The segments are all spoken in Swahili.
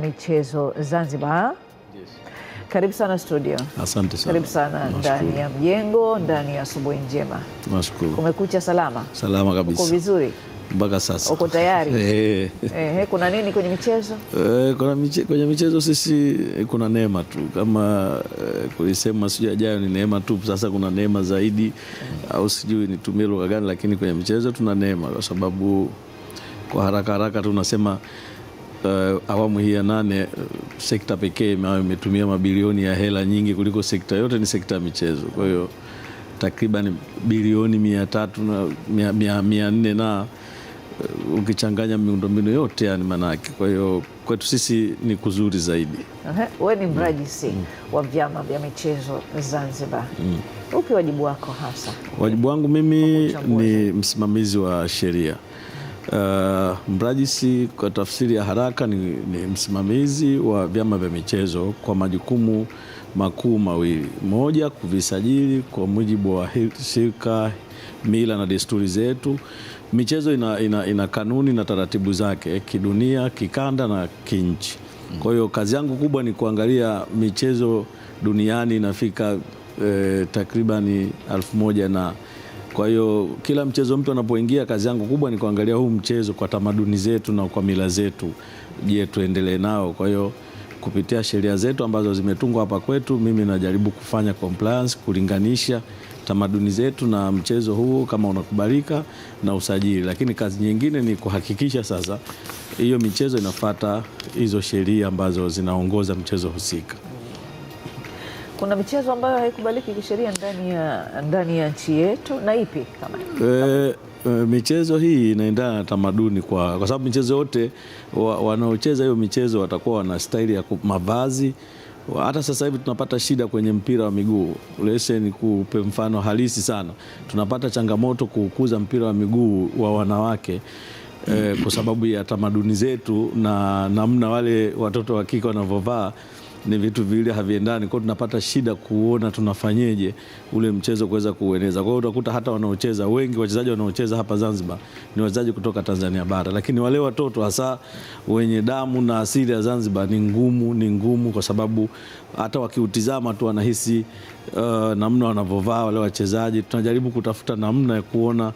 Michezo Zanzibar. Yes. Karibu sana studio. Asante sana. Karibu sana ndani ya mjengo, ndani ya Asubuhi Njema. Nashukuru. Kumekucha salama? Salama kabisa. Uko vizuri? Mpaka sasa. Uko tayari? Kuna nini kwenye michezo? Kwenye michezo sisi kuna neema tu. Kama kulisema sijajayo ni neema tu. Sasa kuna neema zaidi au sijui nitumie lugha gani, lakini kwenye michezo tuna neema kwa sababu kwa haraka tunasema awamu hii ya 8 sekta pekee imetumia mabilioni ya hela nyingi kuliko sekta yote ni sekta ya michezo. Kwa hiyo takriban bilioni 300 na 400 na ukichanganya miundombinu yote yani manake. Kwa hiyo kwetu sisi ni kuzuri zaidi. Wewe ni mrajisi wa vyama vya michezo Zanzibar. Upi wajibu wako hasa? Wajibu wangu mimi ni msimamizi wa sheria. Mrajisi kwa tafsiri ya haraka ni msimamizi wa vyama vya michezo kwa majukumu makuu mawili. Moja, kuvisajili kwa mujibu wa shirika, mila na desturi zetu. Michezo ina kanuni na taratibu zake kidunia, kikanda na kinchi. Kwa hiyo kazi yangu kubwa ni kuangalia michezo duniani inafika takribani 1000 na kwa hiyo kila mchezo mtu anapoingia, kazi yangu kubwa ni kuangalia huu mchezo kwa tamaduni zetu na kwa mila zetu, je, tuendelee nao. Kwa hiyo kupitia sheria zetu ambazo zimetungwa hapa kwetu, mimi najaribu kufanya compliance, kulinganisha tamaduni zetu na mchezo huu kama unakubalika na usajili. Lakini kazi nyingine ni kuhakikisha sasa hiyo michezo inafuata hizo sheria ambazo zinaongoza mchezo husika. Kuna michezo ambayo haikubaliki kisheria ndani ya nchi yetu na ipi kama? Michezo hii inaendana na tamaduni kwa sababu michezo yote wanaocheza hiyo michezo watakuwa wana staili ya mavazi. Hata sasa hivi tunapata shida kwenye mpira wa miguu. Lese ni kupe mfano halisi sana. Tunapata changamoto kukuza mpira wa miguu wa wanawake kwa sababu ya tamaduni zetu na namna wale watoto wa kike wanavovaa ni vitu vile haviendani. Kwa hiyo tunapata shida kuona tunafanyeje ule mchezo kuweza kuueneza. Kwa hiyo utakuta hata wanaocheza wengi, wachezaji wanaocheza hapa Zanzibar ni wachezaji kutoka Tanzania bara, lakini wale watoto hasa wenye damu na asili ya Zanzibar ni ngumu kwa sababu hata wakiutizama tu wanahisi namna wanavovaa wale wachezaji. Tunajaribu kutafuta namna ya kuona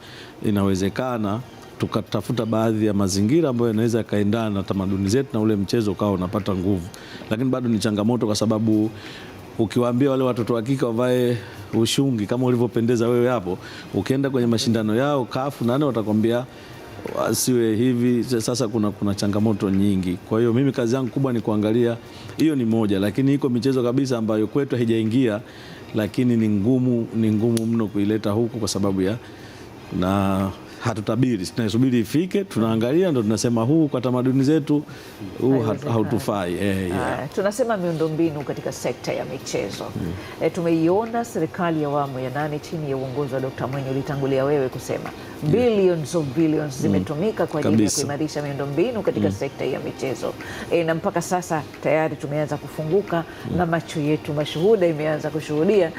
inawezekana tukatafuta baadhi ya mazingira ambayo yanaweza yakaendana na tamaduni zetu na ule mchezo ukawa unapata nguvu. Lakini bado ni changamoto kwa sababu ukiwaambia wale watoto wa kike wavae ushungi kama ulivyopendeza wewe hapo, ukienda kwenye mashindano yao kafu nane watakwambia wasiwe hivi. Sasa kuna changamoto nyingi. Kwa hiyo mimi kazi yangu kubwa ni kuangalia hiyo ni moja, lakini iko michezo kabisa ambayo kwetu haijaingia, lakini ni ngumu mno kuileta huku kwa sababu ya na hatutabiri, tunasubiri ifike, tunaangalia ndo tunasema huu kwa tamaduni zetu huu hautufai. Tunasema miundombinu katika sekta ya michezo. Tumeiona serikali ya awamu ya 8 chini ya uongozi wa Dr. Mwinyi, ulitangulia wewe kusema billions of billions zimetumika kwa ajili ya kuimarisha miundombinu katika sekta ya michezo. Na mpaka sasa tayari tumeanza kufunguka na macho yetu mashuhuda imeanza kushuhudia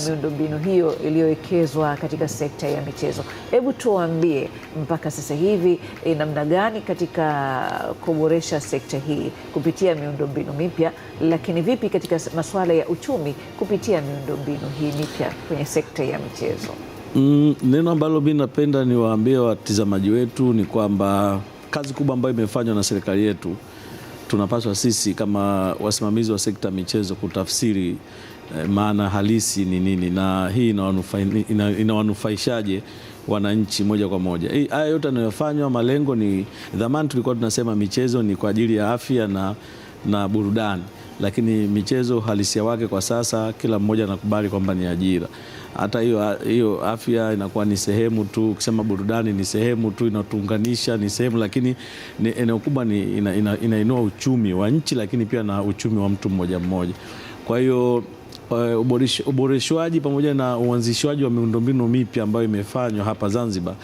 miundombinu hiyo iliyowekezwa katika sekta ya michezo. Hebu tuambie mpaka sasa hivi namna gani katika kuboresha sekta hii kupitia miundombinu mipya, lakini vipi katika masuala ya uchumi kupitia miundombinu hii mipya kwenye sekta ya michezo? Neno ambalo mimi napenda niwaambie watazamaji wetu ni kwamba kazi kubwa ambayo imefanywa na serikali yetu, tunapaswa sisi kama wasimamizi wa sekta michezo kutafsiri maana halisi ni nini na hii inawanufaishaje wananchi moja kwa moja. Haya yote yanayofanywa, malengo ni dhamani. Tulikuwa tunasema michezo ni kwa ajili ya afya na burudani, lakini michezo halisia wake kwa sasa kila mmoja anakubali kwamba ni ajira. Hata hiyo afya inakuwa ni sehemu tu, ukisema burudani ni sehemu tu, inatuunganisha ni sehemu, lakini eneo kubwa inainua uchumi wa nchi, lakini pia na uchumi wa mtu mmoja mmoja. Kwa hiyo uboreshwaji pamoja na uanzishwaji wa miundombinu mipya ambayo imefanywa hapa Zanzibar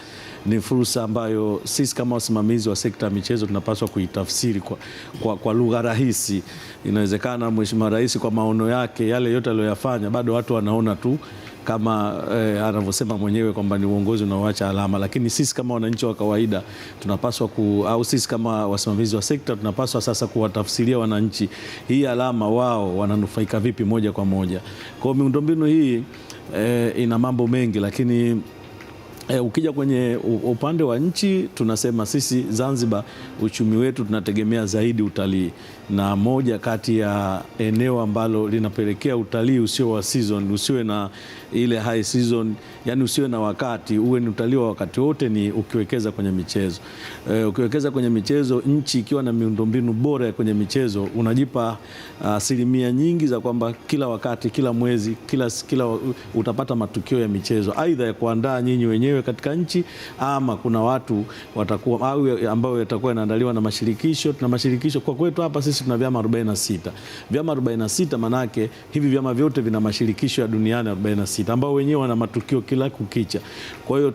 ni fursa ambayo sisi kama wasimamizi wa sekta ya michezo tunapaswa kuitafsiri kwa lugha rahisi. Inawezekana Mheshimiwa Rais kwa maono yake yale yote aliyoyafanya bado watu wanaona tu kama anavyosema mwenyewe kwamba ni uongozi unaoacha alama, lakini sisi kama wananchi wa kawaida tunapaswa au sisi kama wasimamizi wa sekta tunapaswa sasa kuwatafsiria wananchi hii alama wao wananufaika vipi moja kwa moja. Kwa miundombinu hii ina mambo mengi, lakini ukija kwenye upande wa nchi tunasema sisi Zanzibar uchumi wetu tunategemea zaidi utalii, na moja kati ya eneo ambalo linapelekea utalii usio wa season, usiwe na ile high season, yani usiwe na wakati, uwe ni utalii wa wakati wote, ni ukiwekeza kwenye michezo. Ukiwekeza kwenye michezo, nchi ikiwa na miundombinu bora kwenye michezo, unajipa asilimia nyingi za kwamba kila wakati, kila mwezi, kila utapata matukio ya michezo, aidha ya kuandaa nyinyi wenyewe katika nchi, ama kuna watu watakuwa au ambao yatakuwa yanaandaliwa na mashirikisho. Na mashirikisho kwa kwetu hapa sisi tuna vyama 46. Vyama 46 manake hivi vyama vyote vina mashirikisho ya duniani 46 ambao wenyewe wana matukio kila kukicha. Kwa hiyo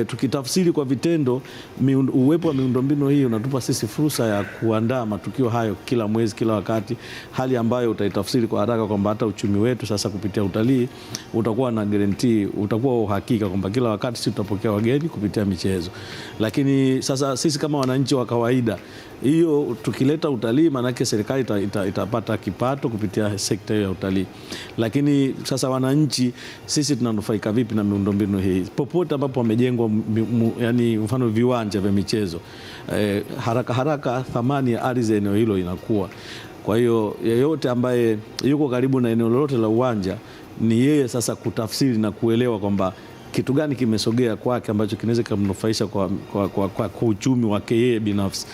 tukitafsiri kwa vitendo uwepo wa miundombinu hii unatupa sisi fursa ya kuandaa matukio hayo kila mwezi, kila wakati, hali ambayo utaitafsiri kwa haraka kwamba hata uchumi wetu sasa kupitia utalii utakuwa na guarantee, utakuwa uhakika kwamba kila wakati sisi tutapokea wageni kupitia michezo. Lakini sasa sisi kama wananchi wa kawaida, hiyo tukileta utalii manake serikali itapata kipato kupitia sekta ya utalii. Lakini sasa wananchi sisi tunanufaika vipi na miundombinu hii? Popote ambapo wamejengwa yani mfano viwanja vya michezo, haraka thamani ya ardhi eneo hilo inakuwa. Kwa hiyo yeyote ambaye yuko karibu na eneo lolote la uwanja ni yeye sasa kutafsiri na kuelewa kwamba kitu gani kimesogea kwake ambacho kinaweza kumnufaisha kwa uchumi wake yeye binafsi.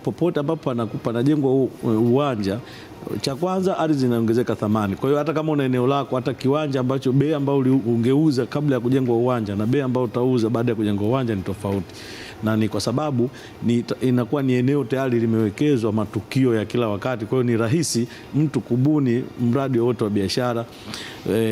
Popote ambapo panajengwa uwanja, cha kwanza ardhi inaongezeka thamani. Kwa hiyo hata kama una eneo lako, hata kiwanja ambacho bei ambayo ungeuza kabla ya kujengwa uwanja na bei ambayo utauza baada ya kujengwa uwanja ni tofauti. Na ni kwa sababu inakuwa ni eneo tayari limewekezwa matukio ya kila wakati. Kwa hiyo ni rahisi mtu kubuni mradi wote wa biashara.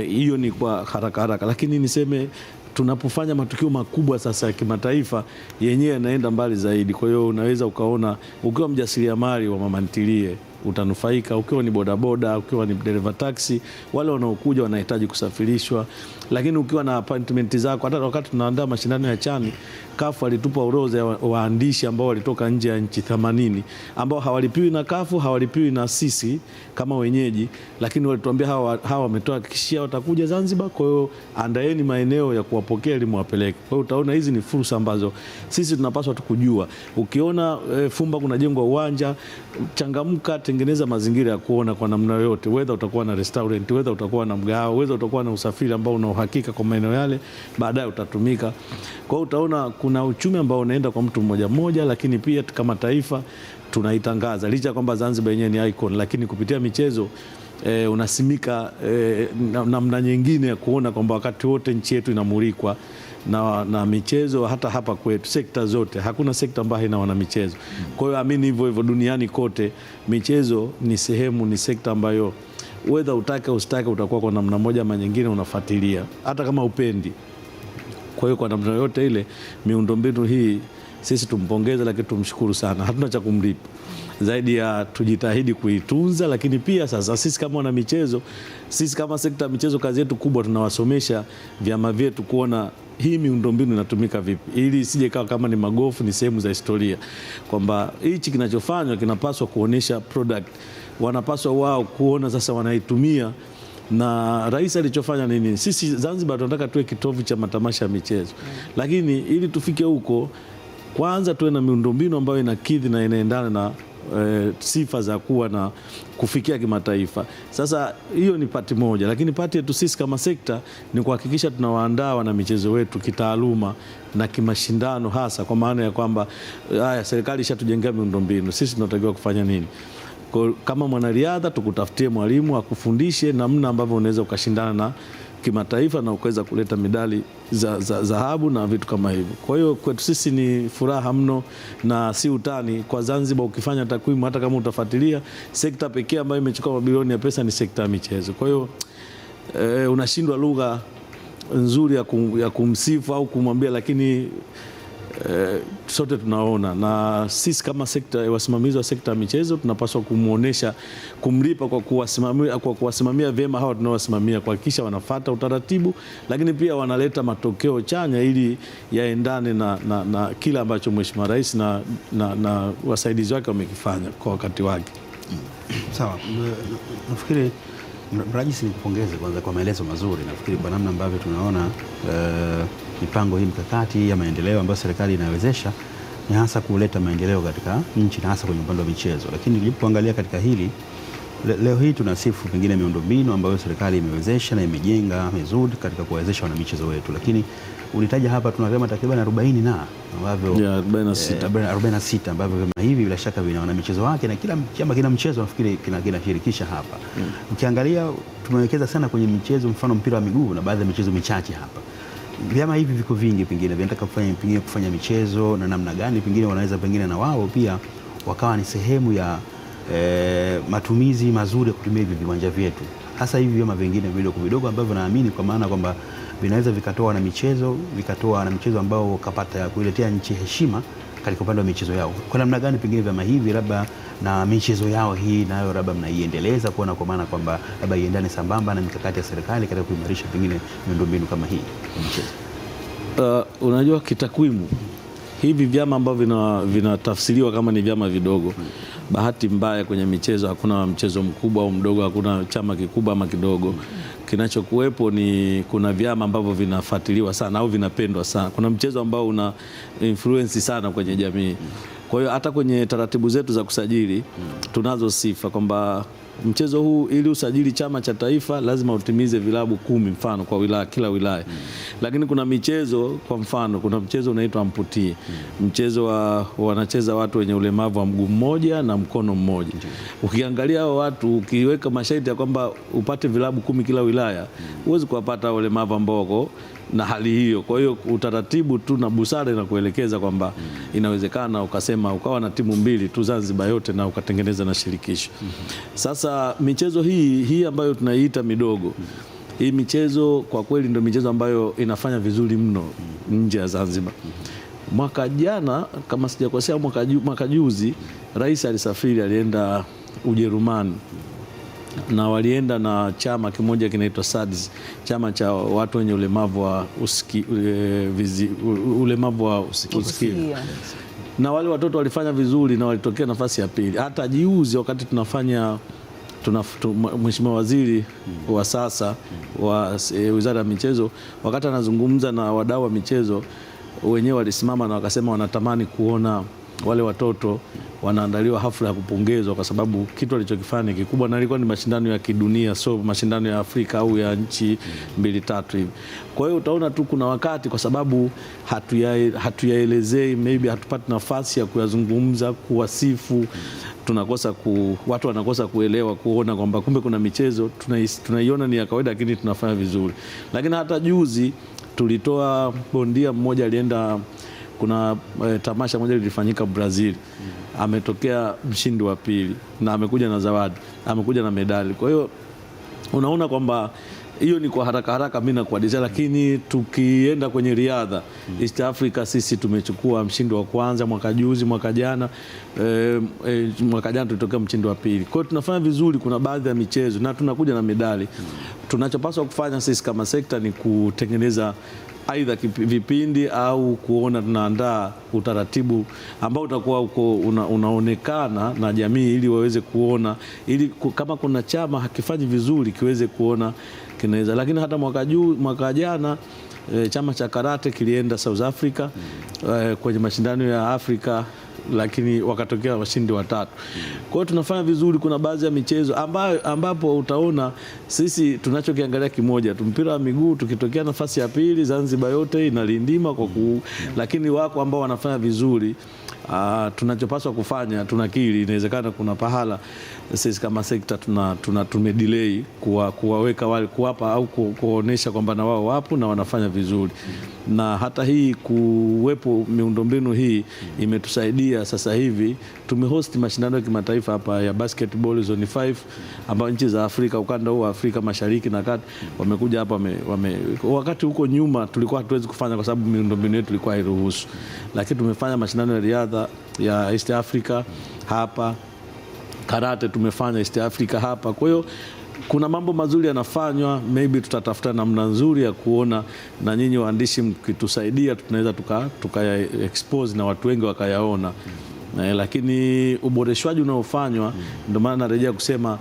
Hiyo ni kwa haraka. Lakini niseme tunapofanya matukio makubwa sasa ya kimataifa, yenyewe yanaenda mbali zaidi. Kwa hiyo unaweza ukaona ukiwa mjasiriamali wa mama ntilie utanufaika, ukiwa ni bodaboda, ukiwa ni dereva taxi, wale wanaokuja wanahitaji kusafirishwa. Lakini ukiwa na appointment zako, hata wakati tunaandaa mashindano ya chani, kafu alitupa orodha ya waandishi ambao walitoka nje ya nchi 80 ambao hawalipiwi na kafu, hawalipiwi na sisi kama wenyeji, lakini walituambia hawa wametoa kishia watakuja Zanzibar, kwa hiyo andaeni maeneo ya kuwapokea ili muwapeleke. Kwa hiyo utaona hizi ni fursa ambazo sisi tunapaswa tukujua. Ukiona Fumba kunajengwa uwanja, changamka, tengeneza mazingira ya kuona kwa namna yote, whether utakuwa na restaurant, whether utakuwa na mgahawa, whether utakuwa na usafiri ambao una uhakika kwa maeneo yale, baadaye utatumika. Kwa hiyo utaona kuna uchumi ambao unaenda kwa mtu mmoja mmoja, lakini pia kama taifa tunaitangaza. Licha kwamba Zanzibar yenyewe ni icon, lakini kupitia michezo unasimika namna nyingine ya kuona kwamba wakati wote nchi yetu inamulikwa na michezo. Hata hapa kwetu sekta zote, hakuna sekta ambayo haina wana michezo. Kwa hiyo amini hivyo duniani kote michezo ni sehemu, ni sekta ambayo whether utake usitake utakuwa kwa namna moja ama nyingine unafuatilia, hata kama upendi. Kwa hiyo kwa namna yote ile miundombinu hii sisi tumpongeze, lakini tumshukuru sana. Hatuna cha kumlipa zaidi ya tujitahidi kuitunza. Lakini pia sasa sisi kama wana michezo, sisi kama sekta ya michezo, kazi yetu kubwa tunawasomesha vyama vyetu kuona hii miundombinu inatumika vipi, ili isije kama ni magofu, ni sehemu za historia, kwamba hichi kinachofanywa kinapaswa kuonesha product, wanapaswa wao kuona sasa wanaitumia. Na rais alichofanya nini? Sisi Zanzibar tunataka tuwe kitovu cha matamasha ya michezo. Lakini ili tufike huko, kwanza tuwe na miundombinu ambayo inakidhi na inaendana na sifa za kuwa na kufikia kimataifa. Sasa hiyo ni pati moja, lakini pati yetu sisi kama sekta ni kuhakikisha tunawaandaa wana michezo wetu kitaaluma na kimashindano, hasa kwa maana ya kwamba serikali ishatujengea miundombinu, sisi tunatakiwa kufanya nini? Kama mwanariadha tukutafutie mwalimu akufundishe namna ambavyo unaweza ukashindana na kimataifa na ukaweza kuleta medali za dhahabu na vitu kama hivyo. Kwa hiyo kwetu sisi ni furaha mno na si utani. Kwa Zanzibar ukifanya takwimu, hata kama utafuatilia, sekta pekee ambayo imechukua mabilioni ya pesa ni sekta ya michezo. Kwa hiyo unashindwa lugha nzuri ya kumsifu au kumwambia, lakini sote tunaona, na sisi kama sekta, wasimamizi wa sekta ya michezo tunapaswa kumlipa kwa kuwasimamia vyema hawa tunaowasimamia, kuhakikisha wanafuata utaratibu, lakini pia wanaleta matokeo chanya ili yaendane na kila ambacho Mheshimiwa Rais na wasaidizi wake wamekifanya kwa wakati wake. Sawa, nafikiri Rais, nikupongeze kwanza kwa maelezo mazuri. Nafikiri kwa namna ambavyo tunaona mipango hii mikakati ya maendeleo ambayo serikali inawezesha ni hasa kuleta maendeleo katika nchi na hasa kwenye upande wa michezo. Lakini nilipoangalia katika hili leo hii tunasifu pengine miundombinu ambayo serikali imewezesha na imejenga vizuri katika kuwawezesha wanamichezo wetu, lakini ulitaja hapa tuna vyama takriban 40 na ambavyo 46 ambavyo vyama hivi bila shaka vina wanamichezo wake na kila chama kina mchezo nafikiri kinashirikisha hapa. Ukiangalia tumewekeza sana kwenye michezo, mfano mpira wa miguu na baadhi ya michezo michache hapa. Vyama hivi viko vingi, pengine vinataka kufanya michezo na namna gani pengine wanaweza pengine na wao pia wakawa ni sehemu ya matumizi mazuri ya kutumia hivi viwanja vyetu, hasa hivi vyama vingine vidogo ambavyo naamini kwa maana kwamba vinaweza vikatoa na michezo ambao wakapata kuiletea nchi heshima katika upande wa michezo yao. Kwa namna gani pengine vyama hivi labda na michezo yao hii nayo labda mnaiendeleza kuona kwa maana kwamba labda iendane sambamba na mikakati ya serikali katika kuimarisha pengine miundombinu kama hii ya michezo? Unajua, kitakwimu hivi vyama ambavyo vinatafsiriwa kama ni vyama vidogo, bahati mbaya kwenye michezo hakuna mchezo mkubwa au mdogo, hakuna chama kikubwa ama kidogo. Kinachokuwepo ni kuna vyama ambavyo vinafuatiliwa sana au vinapendwa sana. Kuna mchezo ambao una influence sana kwenye jamii. Kwa hiyo hata kwenye taratibu zetu za kusajili tunazo sifa kwamba mchezo huu ili usajili chama cha taifa lazima utimize vilabu 10 mfano kwa wilaya, kila wilaya. Lakini kuna michezo, kwa mfano kuna mchezo unaitwa amputii. Mchezo wanacheza watu wenye ulemavu wa mguu mmoja na mkono mmoja. Ukiangalia hao watu, ukiweka masharti ya kwamba upate vilabu 10 kila wilaya, huwezi kuwapata ulemavu ambao wako na hali hiyo. Kwa hiyo utaratibu tu na busara inakuelekeza kwamba inawezekana ukasema ukawa na timu 2 tu Zanzibar yote na ukatengeneza na shirikisho. Sasa michezo hii ambayo tunaiita midogo, hii michezo kwa kweli ndio michezo ambayo inafanya vizuri mno nje ya Zanzibar. Mwaka jana kama sijakosea, mwaka juzi Rais alisafiri, alienda Ujerumani na walienda na chama kimoja kinaitwa SADS, chama cha watu wenye ulemavu wa usikivu. Na wale watoto walifanya vizuri na walitokea nafasi ya pili. Hata jiuzi wakati Mheshimiwa Waziri wa sasa wa Wizara ya Michezo, wakati anazungumza na wadau wa michezo, wenyewe walisimama na wakasema wanatamani kuona wale watoto wanaandaliwa hafla ya kupongezwa, kwa sababu kitu alichokifanya kikubwa na ilikuwa ni mashindano ya kidunia, so mashindano ya Afrika au ya nchi 2-3 hivi. Kwa hiyo utaona tu kuna wakati kwa sababu hatuyaelezei, maybe hatupati nafasi ya kuyazungumza, kuwasifu, watu wanakosa kuelewa, kuona kwamba kumbe kuna michezo tunaiona ni ya kawaida lakini tunafanya vizuri. Lakini hata juzi tulitoa bondia mmoja alienda, kuna tamasha moja lilifanyika Brazil, ametokea mshindi wa pili na amekuja na zawadi, amekuja na medali. Kwa hiyo unaona kwamba hiyo ni kwa haraka mimi nakuadisia, lakini tukienda kwenye riadha East Africa, sisi tumechukua mshindi wa kwanza mwaka juzi, mwaka jana tulitokea mshindi wa pili. Kwa hiyo tunafanya vizuri, kuna baadhi ya michezo na tunakuja na medali. Tunachopaswa kufanya sisi kama sekta ni kutengeneza aidha vipindi au kuona tunaandaa utaratibu ambao utakuwa unaonekana na jamii, ili waweze kuona, ili kama kuna chama hakifanyi vizuri kiweze kuona kinaweza. Lakini hata mwaka jana chama cha karate kilienda South Africa kwenye mashindano ya Afrika, lakini wakatokea washindi 3. Kwa hiyo tunafanya vizuri. Kuna baadhi ya michezo ambapo utaona sisi tunachokiangalia kimoja tu, mpira wa miguu tukitokea nafasi ya pili Zanzibar yote inalindima lakini wako ambao wanafanya vizuri. Tunachopaswa kufanya, tunakiri inawezekana kuna pahala sisi kama sekta tumedelay kuwaweka wale, kuwapa au kuonesha kwamba na wao wapo na wanafanya vizuri. Na hata hii kuwepo miundombinu hii imetusaidia kushuhudia sasa hivi tumehost mashindano ya kimataifa hapa ya basketball zone 5 ambapo nchi za Afrika, ukanda huu wa Afrika Mashariki na Kati wamekuja hapa wakati huko nyuma tulikuwa hatuwezi kufanya kwa sababu miundombinu yetu ilikuwa hairuhusu, lakini tumefanya mashindano ya riadha ya East Africa hapa, karate tumefanya East Africa hapa. Kwa hiyo kuna mambo mazuri yanafanywa, maybe tutatafuta namna nzuri ya kuona, na nyinyi waandishi mkitusaidia tunaweza tukaya expose na watu wengi wakayaona. Lakini uboreshwaji unaofanywa, ndio maana narejea kusema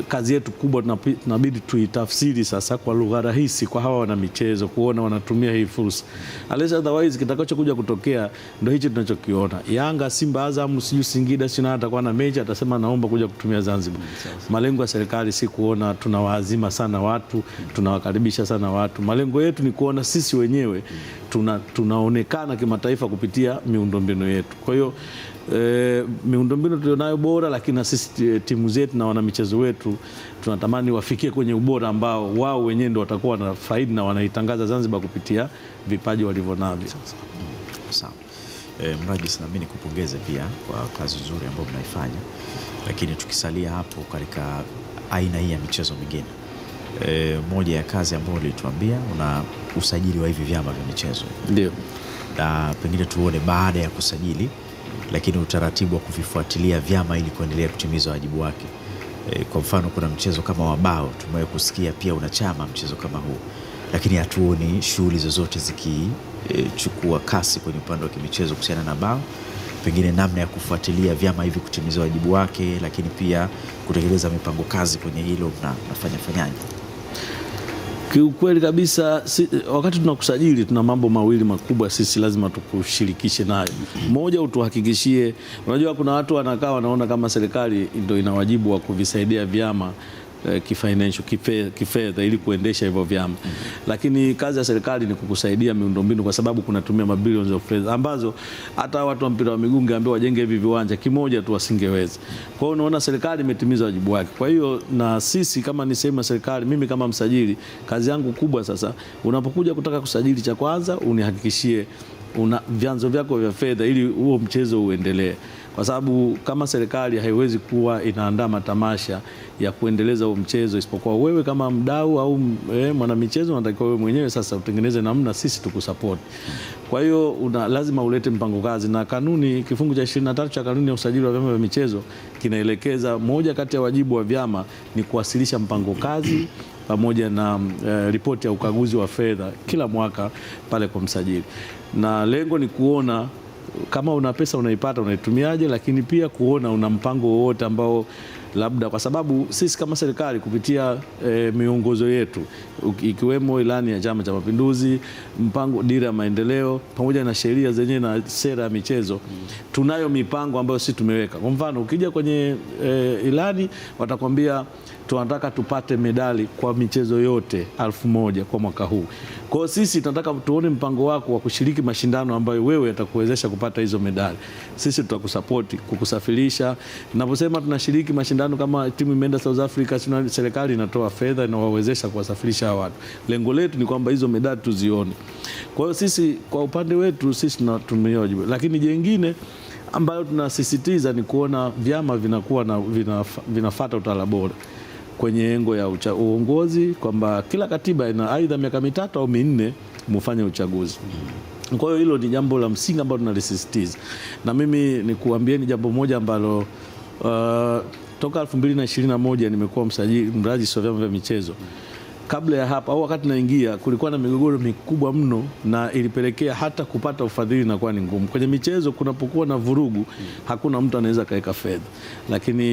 kazi yetu kubwa tunabidi tuitafsiri sasa kwa lugha rahisi kwa hawa wana michezo, kuona wanatumia hii fursa. Otherwise kitakachokuja kutokea ndio hicho tunachokiona. Yanga, Simba, Azam, Singida sina atakuwa na mechi atasema naomba kuja kutumia Zanzibar. Malengo ya serikali si kuona tunawaazima sana watu, tunawakaribisha sana watu. Malengo yetu ni kuona sisi wenyewe tunaonekana kimataifa kupitia miundombinu yetu. Kwa hiyo miundombinu tulionayo bora, lakini na sisi timu zetu na wana michezo wetu tunatamani wafikie kwenye ubora ambao wao wenyewe ndio watakuwa na faida na wanaitangaza Zanzibar kupitia vipaji walivyonavyo. Sawa. Mrajis, na mimi nikupongeze pia kwa kazi nzuri ambayo mnaifanya, lakini tukisalia hapo katika aina hii ya michezo mingine, moja ya kazi ambayo ulituambia una usajili wa hivi vyama vya michezo. Ndio. Na pengine tuone baada ya kusajili, lakini utaratibu wa kuvifuatilia vyama ili kuendelea kutimiza wajibu wake. Kwa mfano kuna mchezo kama wa bao, tumewahi kusikia pia una chama mchezo kama huu, lakini hatuoni shughuli zozote zikichukua kasi kwenye upande wa kimichezo kuhusiana na bao. Pengine namna ya kufuatilia vyama hivi kutimiza wajibu wake, lakini pia kutekeleza mipango kazi kwenye hilo nafanyaje? Kiukweli kabisa wakati tunakusajili tuna mambo mawili makubwa sisi lazima tukushirikishe nayo. Moja, utuhakikishie, unajua kuna watu wanakaa wanaona kama serikali ndio ina wajibu wa kuvisaidia vyama kifedha ili kuendesha hivyo vyama. Lakini kazi ya serikali ni kukusaidia miundombinu, kwa sababu kunatumia mabilions of fedha ambazo hata watu wa mpira wa miguu ngeambia wajenge hivi viwanja kimoja tu wasingeweza. Kwa hiyo unaona serikali imetimiza wajibu wake. Kwa hiyo na sisi kama ni sehemu ya serikali, mimi kama msajili, kazi yangu kubwa sasa, unapokuja kutaka kusajili, cha kwanza unihakikishie una vyanzo vyako vya fedha ili huo mchezo uendelee. Kwa sababu kama serikali haiwezi kuwa inaandaa matamasha ya kuendeleza huo mchezo, isipokuwa wewe kama mdau au mwanamichezo unatakiwa wewe mwenyewe sasa utengeneze namna sisi tukusupport. Kwa hiyo lazima ulete mpango kazi, na kanuni kifungu cha 23 cha kanuni ya usajili wa vyama vya michezo kinaelekeza moja kati ya wajibu wa vyama ni kuwasilisha mpango kazi pamoja na ripoti ya ukaguzi wa fedha kila mwaka pale kwa msajili. Na lengo ni kuona kama una pesa unaipata unaitumiaje, lakini pia kuona una mpango wowote ambao labda, kwa sababu sisi kama serikali kupitia miongozo yetu ikiwemo ilani ya Chama cha Mapinduzi, mpango dira ya maendeleo pamoja na sheria zenyewe na sera ya michezo, tunayo mipango ambayo sisi tumeweka. Kwa mfano ukija kwenye ilani watakwambia tunataka tupate medali kwa michezo yote 1000 kwa mwaka huu. Kwa hiyo sisi tunataka tuone mpango wako wa kushiriki mashindano ambayo wewe yatakuwezesha kupata hizo medali. Sisi tutakusupport kukusafirisha. Ninaposema tunashiriki mashindano kama timu imeenda South Africa, serikali inatoa fedha na wawezesha kuwasafirisha watu. Lengo letu ni kwamba hizo medali tuzione. Kwa hiyo sisi kwa upande wetu sisi tunatumia wajibu. Lakini jingine ambayo tunasisitiza ni kuona vyama vinakuwa na vinafuata utawala bora kwenye engo ya uongozi, kwamba kila katiba ina aidha miaka 3 au 4 mufanye uchaguzi. Kwa hiyo hilo ni jambo la msingi ambalo tunalisisitiza. Na mimi nikuambieni jambo moja ambalo toka 2021 nimekuwa mrajisi wa vyama vya michezo. Kabla ya hapa au wakati naingia kulikuwa na migogoro mikubwa mno, na ilipelekea hata kupata ufadhili na kuwa ni ngumu. Kwenye michezo kunapokuwa na vurugu hakuna mtu anaweza kaeka fedha. Lakini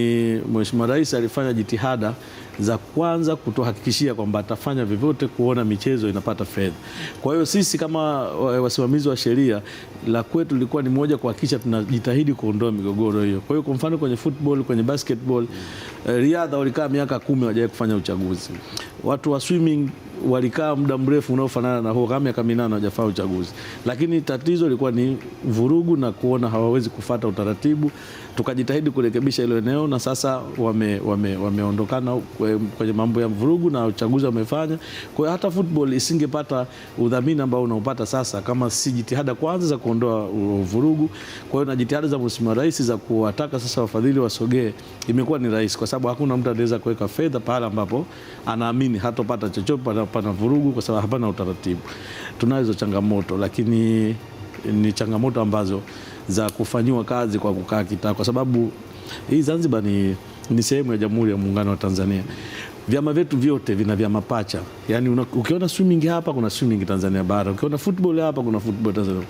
Mheshimiwa Rais alifanya jitihada za kwanza kutohakikishia kwamba atafanya vyovyote kuona michezo inapata fedha. Kwa hiyo sisi kama wasimamizi wa sheria, la kwetu lilikuwa ni moja, kuhakikisha tunajitahidi kuondoa migogoro hiyo. Kwa hiyo kwa mfano kwenye football, kwenye basketball, riadha walikaa miaka 10 hawajawahi kufanya uchaguzi. Watu wa swimming walikaa muda mrefu unaofanana na huo, kama miaka 8 hawajafanya uchaguzi, lakini tatizo lilikuwa ni vurugu na hawawezi kufata utaratibu. Tukajitahidi kurekebisha hilo eneo na sasa wameondokana kwenye mambo ya vurugu na uchaguzi wamefanya. Kwa hiyo hata football isingepata udhamini ambao unaopata sasa kama si jitihada kwanza za kuondoa vurugu. Kwa hiyo na jitihada za Mheshimiwa Rais za kuwataka sasa wafadhili wasogee imekuwa ni rahisi, kwa sababu hakuna mtu anaweza kuweka fedha pale ambapo anaamini hatopata chochote pana vurugu, kwa sababu hapana utaratibu. Tunazo hizo changamoto, lakini ni changamoto ambazo za kufanyiwa kazi kwa kukaa kitaa, kwa sababu hii Zanzibar ni sehemu ya Jamhuri ya Muungano wa Tanzania. Vyama vyetu vyote vina vyama pacha. Yaani ukiona swimming hapa kuna swimming Tanzania bara, ukiona football hapa kuna football Tanzania.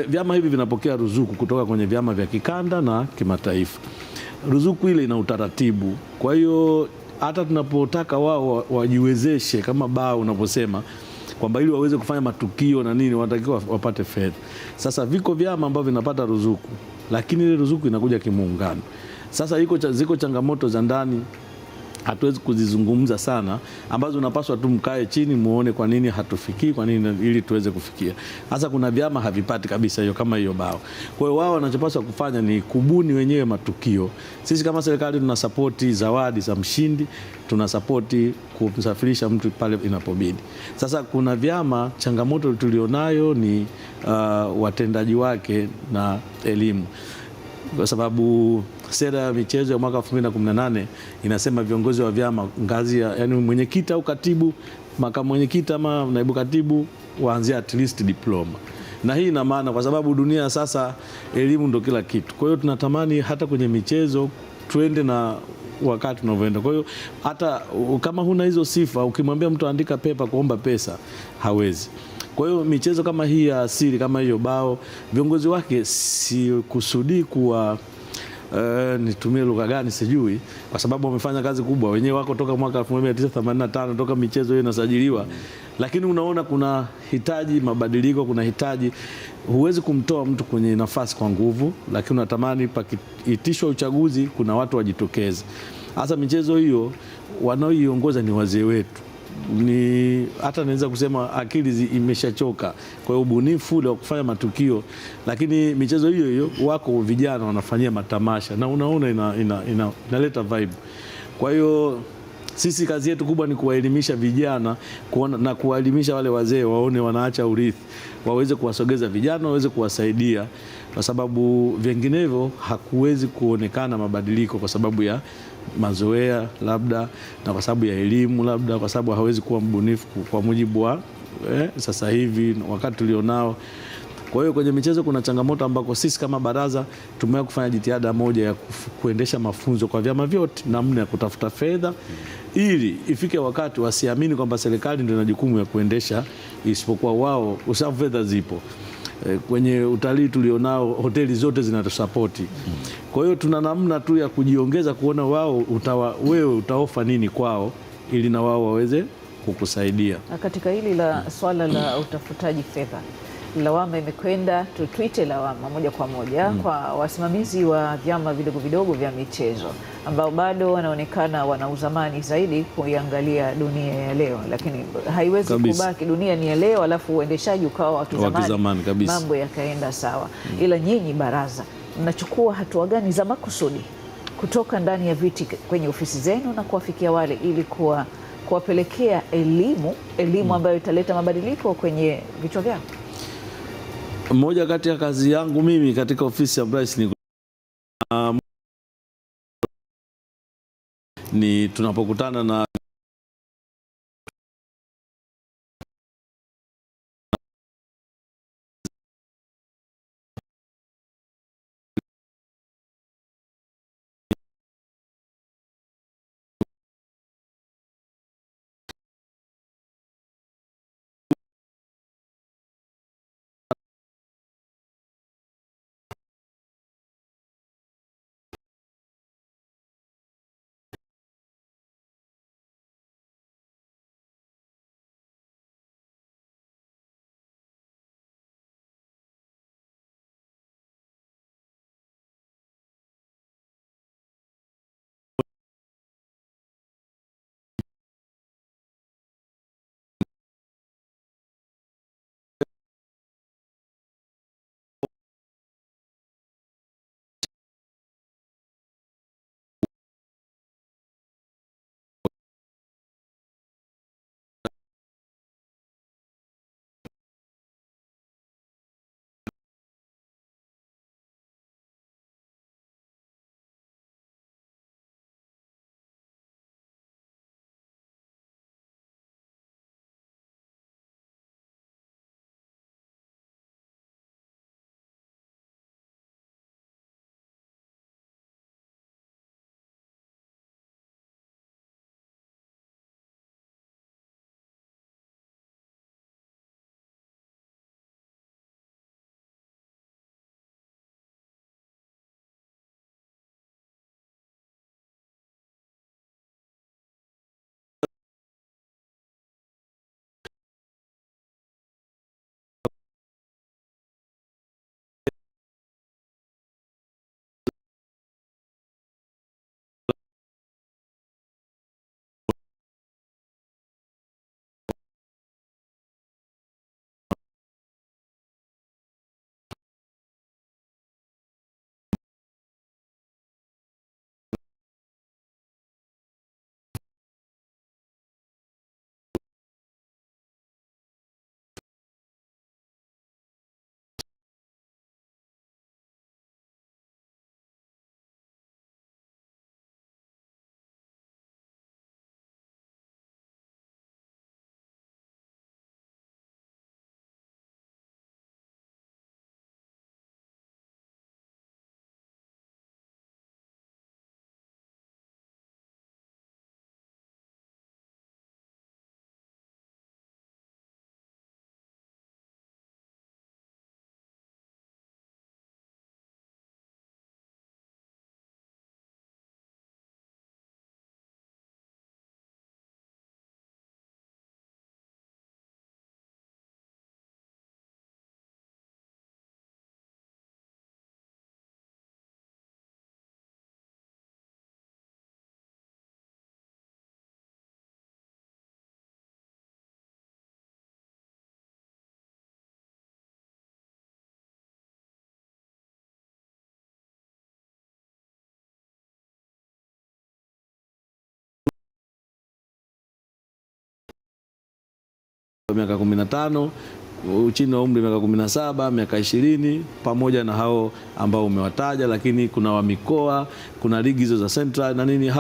Vyama hivi vinapokea ruzuku kutoka kwenye vyama vya kikanda na kimataifa. Ruzuku ile ina utaratibu. Kwa hiyo hata tunapotaka wao wajiwezeshe kama bao unaposema kwamba ili waweze kufanya matukio na nini wanatakiwa wapate fedha. Sasa viko vyama ambavyo vinapata ruzuku, lakini ile ruzuku inakuja kimuungano. Sasa ziko changamoto za ndani hatuwezi kuzizungumza sana, ambazo unapaswa tu mkae chini muone kwa nini hatufikii, kwa nini, ili tuweze kufikia. Hasa kuna vyama havipati kabisa hiyo kama hiyo bao. Kwa hiyo wao wanachopaswa kufanya ni kubuni wenyewe matukio. Sisi kama serikali tuna sapoti zawadi za mshindi, tuna sapoti kumsafirisha mtu pale inapobidi. Sasa kuna vyama, changamoto tulionayo ni watendaji wake na elimu, kwa sababu sera ya michezo ya mwaka 2018 inasema viongozi wa vyama ngazi ya yani mwenyekiti au katibu, makamu mwenyekiti ama naibu katibu waanzia at least diploma. Na hii ina maana kwa sababu dunia sasa elimu ndo kila kitu. Kwa hiyo tunatamani hata kwenye michezo tuende na wakati unavyoenda. Kwa hiyo hata kama huna hizo sifa, ukimwambia mtu andika pepa kuomba pesa hawezi. Kwa hiyo michezo kama hii ya asili kama hiyo bao, viongozi wake si kusudi kuwa nitumie lugha gani sijui, kwa sababu wamefanya kazi kubwa wenyewe, wako toka mwaka 1985 toka michezo hiyo inasajiliwa. Lakini unaona kuna hitaji mabadiliko, kuna hitaji, huwezi kumtoa mtu kwenye nafasi kwa nguvu, lakini unatamani pakiitishwa uchaguzi kuna watu wajitokeze. Hasa michezo hiyo wanaoiongoza ni wazee wetu. Ni hata naweza kusema akili imeshachoka, kwa hiyo ubunifu wa kufanya matukio, lakini michezo hiyo hiyo wako vijana wanafanyia matamasha na unaona inaleta vibe. Kwa hiyo sisi kazi yetu kubwa ni kuwaelimisha vijana na kuwaelimisha wale wazee waone wanaacha urithi, waweze kuwasogeza vijana, waweze kuwasaidia, kwa sababu vinginevyo hakuwezi kuonekana mabadiliko kwa sababu ya mazoea labda, na kwa sababu ya elimu labda, kwa sababu hawezi kuwa mbunifu kwa mujibu wa sasa hivi wakati tulionao. Kwa hiyo kwenye michezo kuna changamoto ambako sisi kama baraza tumeweza kufanya jitihada moja ya kuendesha mafunzo kwa vyama vyote namna ya kutafuta fedha, ili ifike wakati wasiamini kwamba serikali ndio ina jukumu ya kuendesha, isipokuwa wao usafu fedha zipo. Kwenye utalii tulionao hoteli zote zinatusapoti. Kwa hiyo tuna namna tu ya kujiongeza kuona wao wewe utaofa nini kwao ili na wao waweze kukusaidia. Katika hili la swala la utafutaji fedha, lawama imekwenda, tuite lawama moja kwa moja kwa wasimamizi wa vyama vidogo vidogo vya michezo ambao bado wanaonekana wana uzamani zaidi kuiangalia dunia ya leo, lakini haiwezi kubaki dunia ni ya leo alafu uendeshaji ukawa wa kizamani, mambo yakaenda sawa. Ila nyinyi baraza mnachukua hatua gani za makusudi kutoka ndani ya viti kwenye ofisi zenu na kuwafikia wale ili kuwapelekea elimu ambayo italeta mabadiliko kwenye vichwa vyao? Moja kati ya kazi yangu mimi katika ofisi ya Bryce ni tunapokutana na miaka 15, chini wa umri miaka 17, miaka 20, pamoja na hao ambao umewataja, lakini kuna wa mikoa, kuna ligi hizo za Central na nini.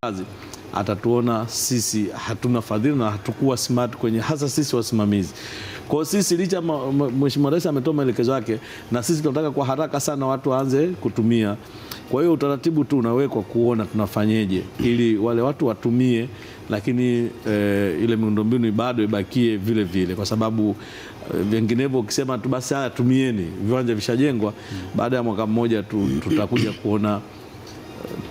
Kazi atatuona sisi hatuna fadhili na hatukuwa smart kwenye, hasa sisi wasimamizi. Kwa sisi licha Mheshimiwa Rais ametoa maelekezo yake, na sisi tunataka kwa haraka sana watu waanze kutumia. Kwa hiyo utaratibu tu unawekwa kuona tunafanyeje ili wale watu watumie, lakini ile miundombinu bado ibakie vile vile, kwa sababu vinginevyo ukisema tu basi haya tumieni, viwanja vishajengwa, baada ya mwaka mmoja tutakuja kuona,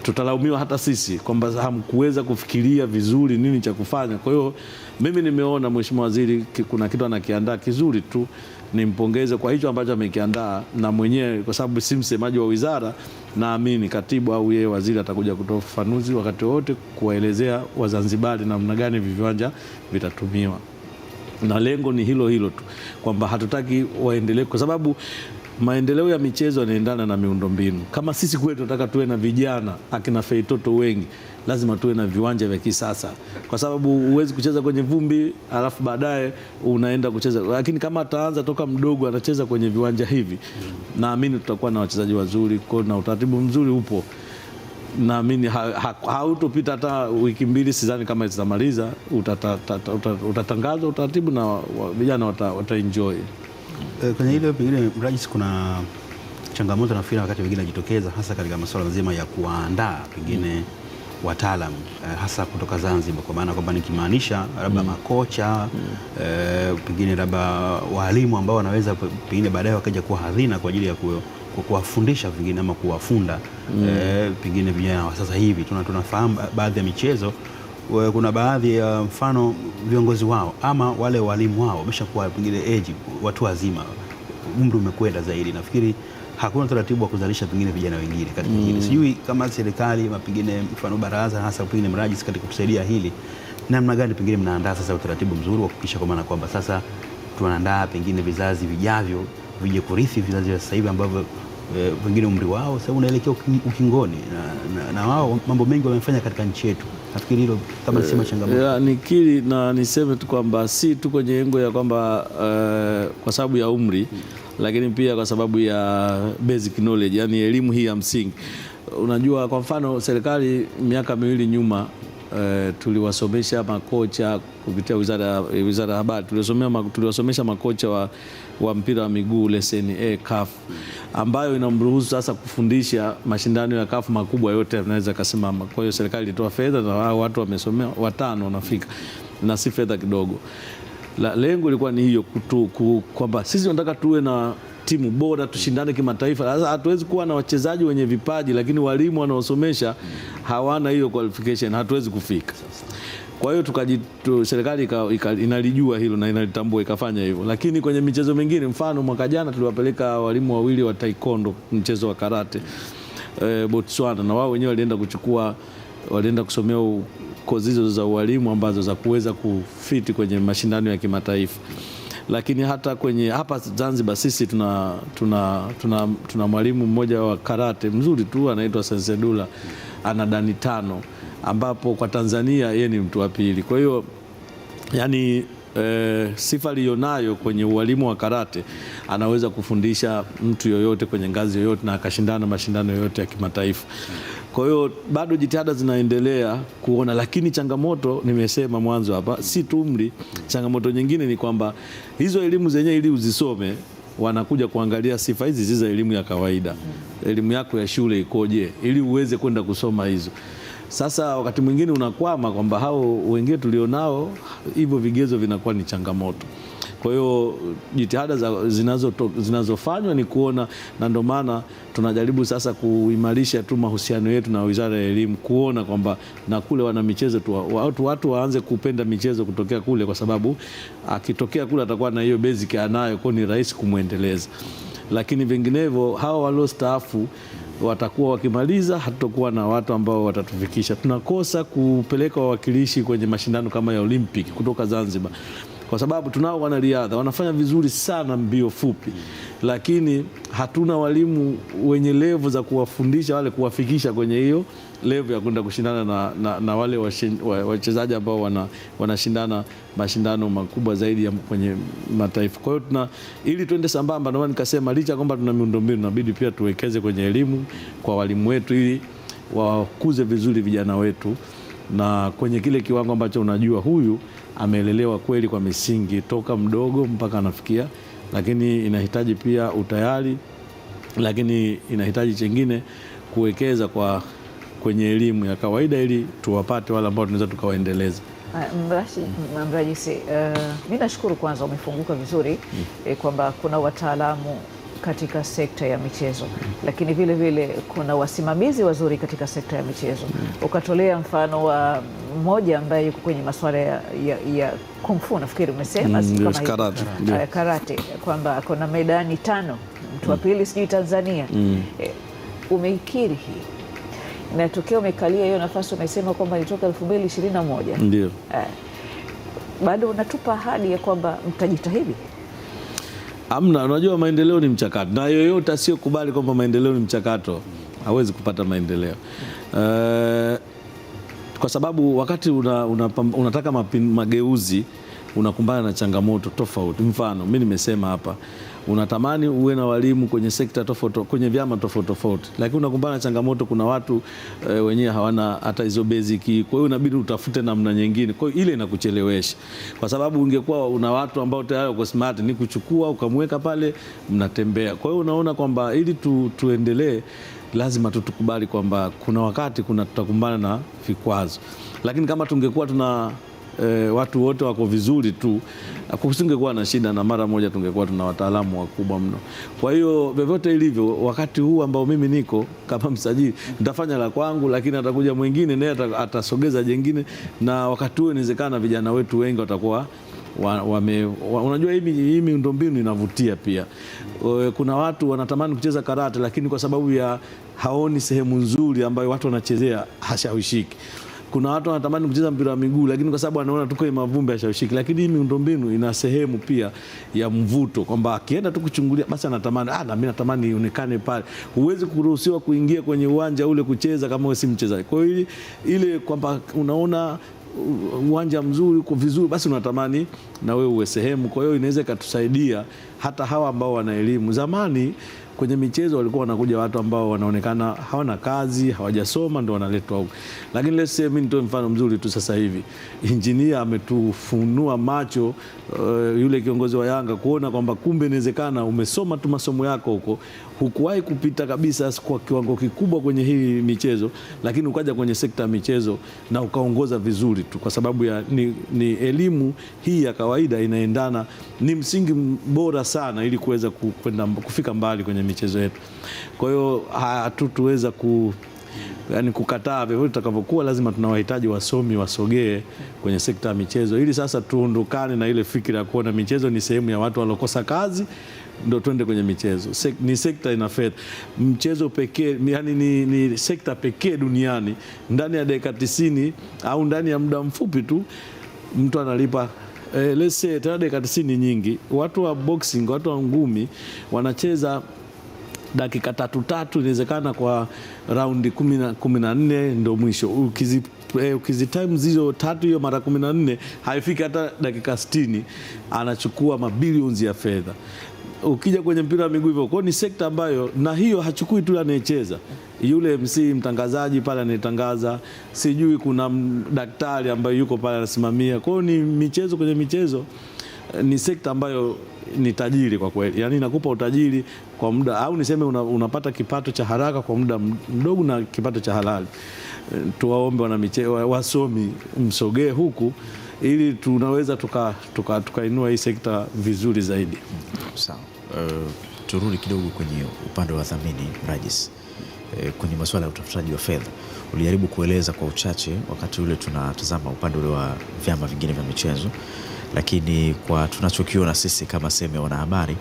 tutalaumiwa hata sisi kwamba hamkuweza kufikiria vizuri nini cha kufanya. Kwa hiyo mimi nimeona Mheshimiwa Waziri kuna kitu anakiandaa kizuri tu, nimpongeze kwa hicho ambacho amekiandaa, na mwenyewe kwa sababu si msemaji wa wizara, naamini katibu au yeye waziri atakuja kutoa ufafanuzi wakati wote kuwaelezea Wazanzibari namna gani viwanja vitatumiwa, na lengo ni hilo hilo tu, kwamba hatutaki waendelee, kwa sababu maendeleo ya michezo yanaendana na miundombinu. Kama sisi kwetu tunataka tuwe na vijana akina Feitoto wengi, lazima tuwe na viwanja vya kisasa, kwa sababu huwezi kucheza kwenye vumbi alafu baadaye unaenda kucheza. Lakini kama ataanza toka mdogo anacheza kwenye viwanja hivi, naamini tutakuwa na wachezaji wazuri, na utaratibu mzuri upo. Naamini hautopita hata wiki mbili, sidhani kama itamaliza, utatangazwa utaratibu na vijana wataenjoy. Kwenye hilo pengine Mrajis, kuna changamoto nafikiri wakati wengine najitokeza, hasa katika masuala mazima ya kuandaa pengine wataalam hasa kutoka Zanzibar, kwa maana kwamba nikimaanisha labda makocha pengine labda walimu ambao wanaweza pengine baadaye wakaja kuwa hadhina kwa ajili ya kuwafundisha pengine ama kuwafunda pengine vijana wa sasa hivi. Tunafahamu baadhi ya michezo kuna baadhi ya mfano viongozi wao ama wale walimu wao wameshakuwa pengine age, watu wazima, umri umekwenda zaidi. Nafikiri hakuna taratibu wa kuzalisha pengine vijana wengine katika hili. Sijui kama serikali ama pengine mfano baraza, hasa pengine Mrajis, katika kusaidia hili, namna gani pengine mnaandaa sasa utaratibu mzuri wa kuhakikisha kwa maana kwamba sasa tunaandaa pengine vizazi vijavyo vije kurithi vizazi vya sasa hivi ambavyo pengine umri wao sasa unaelekea ukingoni, na wao mambo mengi wamefanya katika nchi yetu. Nafikiri hilo kama nisema changamoto. Nikiri na niseme tu kwamba si tu kwenye yengo ya kwamba kwa sababu ya umri, lakini pia kwa sababu ya basic knowledge, yani elimu hii ya msingi. Unajua, kwa mfano serikali miaka miwili nyuma tuliwasomesha makocha kupitia wizara ya habari, tuliwasomesha makocha wa mpira wa miguu leseni A CAF, ambayo inamruhusu sasa kufundisha mashindano ya CAF makubwa yote yanaweza kasimama. Kwa hiyo serikali ilitoa fedha na watu wamesomea 5 wanafika, na si fedha kidogo. Lengo lilikuwa ni hiyo, kwamba sisi tunataka tuwe na timu bora, tushindane kimataifa. Sasa hatuwezi kuwa na wachezaji wenye vipaji lakini walimu wanaosomesha hawana hiyo qualification, hatuwezi kufika. Kwa hiyo serikali inalijua hilo na inalitambua, ikafanya hivyo. Lakini kwenye michezo mingine, mfano mwaka jana tuliwapeleka walimu wawili wa taekwondo, mchezo wa karate Botswana, na wao wenyewe walienda kusomea kozi hizo za ualimu ambazo za kuweza kufiti kwenye mashindano ya kimataifa. Lakini hata hapa Zanzibar sisi tuna mwalimu mmoja wa karate mzuri tu, anaitwa Sensedula, ana dani 5, ambapo kwa Tanzania yeye ni mtu wa pili. Kwa hiyo yani sifa aliyonayo kwenye ualimu wa karate anaweza kufundisha mtu yoyote kwenye ngazi yoyote na akashindana mashindano yoyote ya kimataifa. Kwa hiyo bado jitihada zinaendelea kuona, lakini changamoto nimesema mwanzo hapa si tu umri. Changamoto nyingine ni kwamba hizo elimu zenyewe ili uzisome wanakuja kuangalia sifa hizi za elimu ya kawaida. Elimu yako ya shule ikoje ili uweze kwenda kusoma hizo. Sasa wakati mwingine unakwama kwamba hao wengine tulionao hivyo vigezo vinakuwa ni changamoto. Kwa hiyo jitihada zinazofanywa ni kuona, na ndio maana tunajaribu sasa kuimarisha tu mahusiano yetu na Wizara ya Elimu, kuona kwamba na kule wana michezo tu watu waanze kupenda michezo kutokea kule, kwa sababu akitokea kule atakuwa na hiyo basic anayo, kwa ni rahisi kumwendeleza. Lakini vinginevyo hao waliostaafu watakuwa wakimaliza, hatakuwa na watu ambao watatufikisha. Tunakosa kupeleka wawakilishi kwenye mashindano kama ya Olympic kutoka Zanzibar, kwa sababu tunao wanariadha wanafanya vizuri sana mbio fupi, lakini hatuna walimu wenye level za kuwafundisha wale, kuwafikisha kwenye hiyo level ya kwenda kushindana na wale wachezaji ambao wanashindana mashindano makubwa zaidi ya kwenye mataifa. Kwa hiyo ili tuende sambamba, ndio nikasema licha kwamba tuna miundombinu inabidi pia tuwekeze kwenye elimu kwa walimu wetu ili wakuze vizuri vijana wetu, na kwenye kile kiwango ambacho unajua huyu amelelewa kweli kwa misingi toka mdogo mpaka anafikia. Lakini inahitaji pia utayari, lakini inahitaji chengine kuwekeza kwenye elimu ya kawaida ili tuwapate wale ambao tunaweza tukawaendeleza. Mrajisi, mimi nashukuru kwanza umefunguka vizuri kwamba kuna wataalamu katika sekta ya michezo, lakini vile vile kuna wasimamizi wazuri katika sekta ya michezo. Ukatolea mfano wa mmoja ambaye yuko kwenye masuala ya kung fu, nafikiri umesema kama karate, kwamba kuna medani 5, mtu wa pili sijui Tanzania. Umeikiri hii na tokeo umekalia hiyo nafasi, umesema kwamba ilitoka 2021. Ndio. Bado unatupa ahadi ya kwamba mtajitahidi? Amna, unajua maendeleo ni mchakato, na yoyote asiyokubali kwamba maendeleo ni mchakato hawezi kupata maendeleo. Kwa sababu wakati unataka mageuzi unakumbana na changamoto tofauti. Mfano, mimi nimesema hapa, unatamani uwe na walimu kwenye sekta tofauti, kwenye vyama tofauti, lakini unakumbana na changamoto. Kuna watu wenyewe hawana hata hizo basic, kwa hiyo inabidi utafute namna nyingine. Kwa hiyo ile inakuchelewesha, kwa sababu ungekuwa una watu ambao tayari wako smart, ni kuchukua ukamweka pale mnatembea. Kwa hiyo unaona kwamba ili tuendelee lazima tukubali kwamba kuna wakati tutakumbana na vikwazo, lakini kama tungekuwa tuna watu wote wako vizuri tu, kusingekuwa na shida, na mara moja tungekuwa tuna wataalamu wakubwa mno. Kwa hiyo vyovyote ilivyo, wakati huu ambao mimi niko kama msajili nitafanya la kwangu, lakini atakuja mwingine naye atasogeza jengine, na wakati huo inawezekana vijana wetu wengi watakuwa unajua hii miundombinu inavutia pia. Kuna watu wanatamani kucheza karate, lakini kwa sababu ya haoni sehemu nzuri ambayo watu wanachezea hashawishiki. Kuna watu wanatamani kucheza mpira wa miguu, lakini kwa sababu anaona tuko mavumbi hashawishiki. Lakini hii miundombinu ina sehemu pia ya mvuto, kwamba akienda tu kuchungulia basi anatamani na mimi natamani ionekane pale. Huwezi kuruhusiwa kuingia kwenye uwanja ule kucheza kama wewe si mchezaji. Kwa hiyo ile kwamba unaona uwanja mzuri uko vizuri, basi unatamani na wewe uwe sehemu. Kwa hiyo inaweza ikatusaidia hata hawa ambao wana elimu. Zamani kwenye michezo walikuwa wanakuja watu ambao wanaonekana hawana kazi, hawajasoma, ndio wanaletwa huko. Lakini let's say mimi nitoe mfano mzuri tu, sasa hivi engineer ametufunua macho, yule kiongozi wa Yanga, kuona kwamba kumbe inawezekana umesoma tu masomo yako huko, hukuwahi kupita kabisa kwa kiwango kikubwa kwenye hii michezo, lakini ukaja kwenye sekta ya michezo na ukaongoza vizuri tu, kwa sababu ya ni elimu hii ya kawaida inaendana, ni msingi bora sana ili kuweza kufika mbali kwenye michezo yetu. Kwa hiyo hatutuweza kukataa vyovyote tutakavyokuwa, lazima tunawahitaji wasomi wasogee kwenye sekta ya michezo, ili sasa tuondokane na ile fikira ya kuona michezo ni sehemu ya watu waliokosa kazi ndio twende kwenye michezo. Ni sekta ina fedha. Mchezo pekee, yani ni sekta pekee duniani ndani ya dakika 90 au ndani ya muda mfupi tu mtu analipa let's say tena dakika 90 nyingi. Watu wa boxing, watu wa ngumi wanacheza dakika 3 inawezekana kwa raundi 14 ndio mwisho. ukizitimes hizo 3 hiyo mara 14 haifiki hata dakika 60, anachukua mabilions ya fedha. Ukija kwenye mpira wa miguu hivyo, kwa ni sekta ambayo, na hiyo hachukui tu anayecheza, yule MC mtangazaji pale anayetangaza, sijui kuna daktari ambaye yuko pale anasimamia. Kwa hiyo ni michezo, kwenye michezo ni sekta ambayo ni tajiri kwa kweli, yani inakupa utajiri kwa muda, au niseme unapata kipato cha haraka kwa muda mdogo na kipato cha halali. Tuwaombe wana michezo wasomi msogee huku, ili tunaweza tukainua hii sekta vizuri zaidi. Sawa. Turudi kidogo kwenye upande wa dhamini Rajis. Kwenye masuala ya utafutaji wa fedha ulijaribu kueleza kwa uchache wakati ule tunatazama upande ule wa vyama vingine vya michezo, lakini kwa tunachokiona sisi kama sehemu ya wanahabari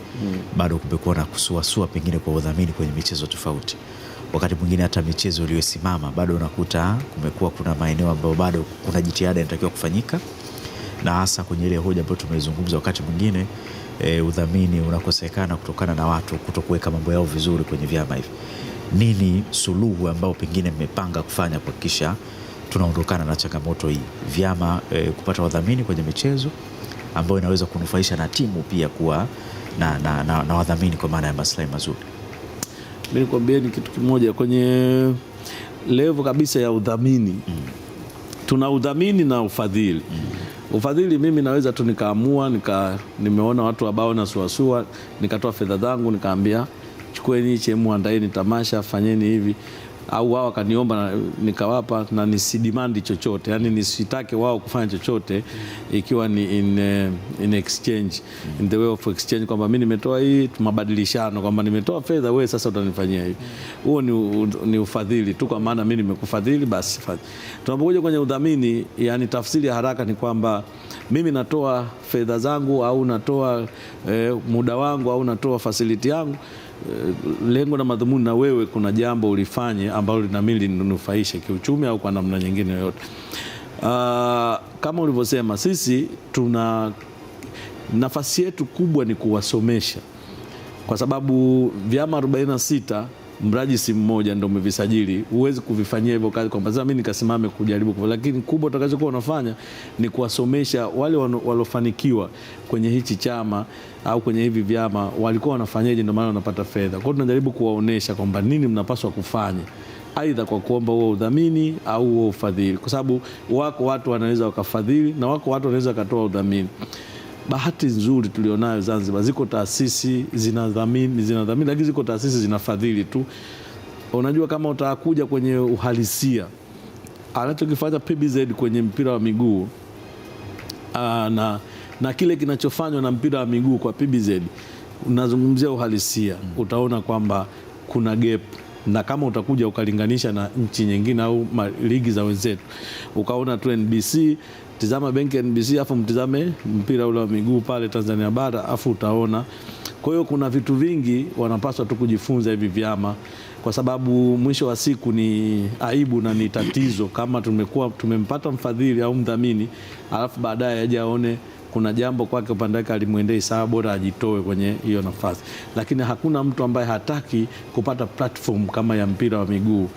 bado kumekuwa na kusuasua pengine kwa udhamini kwenye michezo tofauti. Wakati mwingine hata michezo iliyosimama bado unakuta kumekuwa kuna maeneo ambayo bado kuna jitihada inatakiwa kufanyika, na hasa kwenye ile hoja ambayo tumezungumza wakati mwingine udhamini unakosekana kutokana na watu kutokuweka mambo yao vizuri kwenye vyama hivi. Nini suluhu ambao pengine mmepanga kufanya kuhakikisha tunaondokana na changamoto hii, vyama kupata wadhamini kwenye michezo ambayo inaweza kunufaisha na timu pia kuwa na wadhamini kwa maana ya maslahi mazuri? Mimi nikwambie ni kitu kimoja, kwenye level kabisa ya udhamini tuna udhamini na ufadhili. Ufadhili mimi naweza tu nikaamua nimeona watu ambao na suasua, nikatoa fedha zangu nikaambia chukueni chemu, andaeni tamasha, fanyeni hivi, au wao wakaniomba nikawapa, na nisidimandi chochote, yani nisitake wao kufanya chochote ikiwa ni in exchange, in the way of exchange, kwamba mimi nimetoa hii, tumabadilishano, kwamba nimetoa fedha, wewe sasa utanifanyia hivi. Huo ni ufadhili tu, kwa maana mimi nimekufadhili basi. Tunapokuja kwenye udhamini, yani tafsiri ya haraka ni kwamba mimi natoa fedha zangu au natoa muda wangu au natoa facility yangu, lengo na madhumuni na wewe kuna jambo ulifanye ambalo linamili linufaishe kiuchumi au kwa namna nyingine yoyote. Kama ulivyosema, sisi tuna nafasi yetu kubwa ni kuwasomesha, kwa sababu vyama 46 mrajisi mmoja ndio umevisajili, huwezi kuvifanyia hivyo kazi kwamba sasa mimi nikasimame kujaribu, lakini kubwa utakachokuwa unafanya ni kuwasomesha wale walofanikiwa kwenye hichi chama au kwenye hivi vyama, walikuwa wanafanyaje, ndio maana wanapata fedha. Kwa hiyo tunajaribu kuwaonesha kwamba nini mnapaswa kufanya, aidha kwa kuomba huo udhamini au huo ufadhili, kwa sababu wako watu wanaweza wakafadhili na wako watu wanaweza katoa udhamini. Bahati nzuri tulionayo Zanzibar, ziko taasisi zinadhamini, lakini ziko taasisi zinafadhili tu. Unajua, kama utakuja kwenye uhalisia anachokifanya PBZ kwenye mpira wa miguu na kile kinachofanywa na mpira wa miguu kwa PBZ, unazungumzia uhalisia, utaona kwamba kuna gap. Na kama utakuja ukalinganisha na nchi nyingine au ligi za wenzetu, ukaona tu NBC, tizama benki ya NBC afu mtizame mpira ule wa miguu pale Tanzania bara, afu utaona. Kwa hiyo kuna vitu vingi wanapaswa tu kujifunza hivi vyama, kwa sababu mwisho wa siku ni aibu na ni tatizo kama tumempata mfadhili au mdhamini alafu baadaye aje aone kuna jambo kwake upande wake alimwendea sawa, bora ajitoe kwenye hiyo nafasi. Lakini hakuna mtu ambaye hataki kupata platform kama ya mpira wa miguu.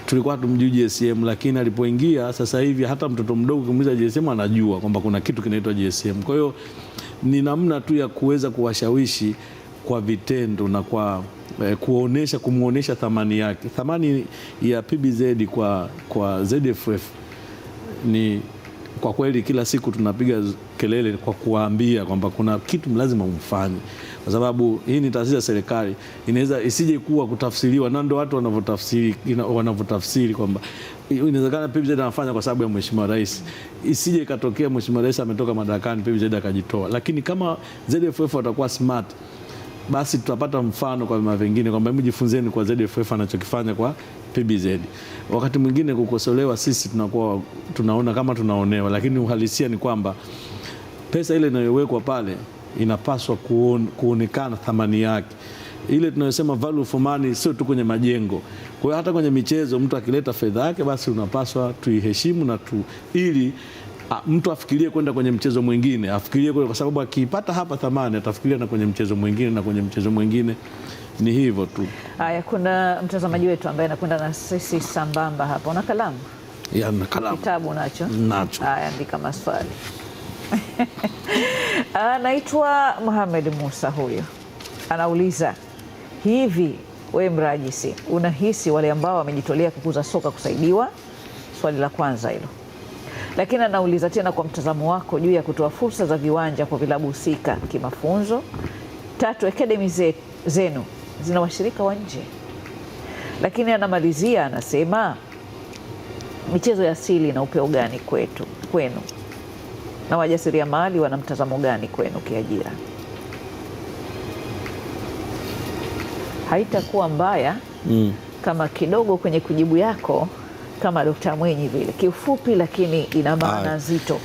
Tulikuwa tumjui GSM, lakini alipoingia sasa hivi hata mtoto mdogo kumuuliza GSM anajua kwamba kuna kitu kinaitwa GSM. Kwa hiyo ni namna tu ya kuweza kuwashawishi kwa vitendo na kwa kumuonesha thamani yake. Thamani ya PBZ kwa ZFF ni kwa kweli, kila siku tunapiga kelele kwa kuwaambia kwamba kuna kitu lazima umfanye, kwa sababu hii ni taasisi ya serikali, inaweza isije kuwa kutafsiriwa, na ndio watu wanavyotafsiri kwamba inawezekana PBZ anafanya kwa sababu ya Mheshimiwa Rais. Isije ikatokea Mheshimiwa Rais ametoka madarakani PBZ akajitoa. Lakini kama ZFF watakuwa smart, basi tutapata mfano kwa vyama vingine kwamba mjifunzeni kwa ZFF anachokifanya kwa PBZ. Wakati mwingine kukosolewa sisi tunaona kama tunaonewa, lakini uhalisia ni kwamba pesa ile inayowekwa pale inapaswa kuonekana thamani yake. Ile tunayosema value for money sio tu kwenye majengo. Kwa hiyo hata kwenye michezo mtu akileta fedha yake, basi unapaswa tuiheshimu na ili mtu afikirie kwenda kwenye mchezo mwingine, afikirie kwa sababu akipata hapa thamani atafikiria na kwenye mchezo mwingine na kwenye mchezo mwingine. Ni hivyo tu. Haya, kuna mtazamaji wetu ambaye anakwenda na sisi sambamba hapa. Una kalamu? Ya, na kalamu. Kitabu nacho? Nacho. Haya, andika maswali. Anaitwa Mohamed Musa, huyo anauliza hivi, we Mrajisi, unahisi wale ambao wamejitolea kukuza soka kusaidiwa? Swali la kwanza hilo. Lakini anauliza tena kwa mtazamo wako juu ya kutoa fursa za viwanja kwa vilabu husika kimafunzo. 3, academy zenu zina washirika wa nje. Lakini anamalizia anasema, michezo ya asili ina upeo gani kwenu, na wajasiriamali wana mtazamo gani kwenu kiajira? Haitakuwa mbaya kama kidogo kwenye kujibu yako kama Dr. Mwenyi vile kiufupi, lakini ina maana nzito.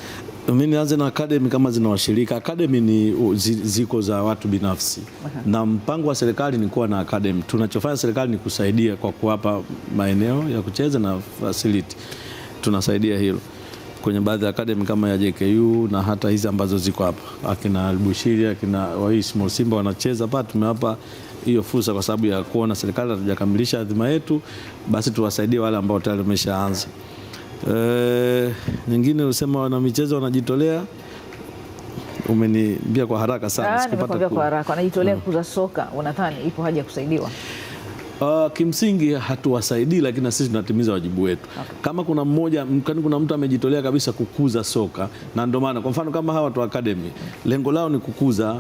Mimi nianze na academy kama zina washirika. Academy ni ziko za watu binafsi. Na mpango wa serikali ni kuwa na academy. Tunachofanya serikali ni kusaidia kwa kuwapa maeneo ya kucheza na facility. Tunasaidia hilo kwenye baadhi ya academy kama ya JKU na hata hizi ambazo ziko hapa. Akina Albushiri, akina Small Simba wanacheza hapa, tumewapa hiyo fursa kwa sababu ya kuona serikali hatujakamilisha adhima yetu, basi tuwasaidie wale ambao tayari wameshaanza. Nyingine usema wana michezo wanajitolea, umeniambia kwa haraka sana sikupata kwa haraka. Wanajitolea kukuza soka, unadhani ipo haja ya kusaidiwa? Kimsingi hatuwasaidii, lakini sisi tunatimiza wajibu wetu. Kama kuna mtu amejitolea kabisa kukuza soka, na ndio maana kwa mfano kama hawa watu wa academy lengo lao ni kukuza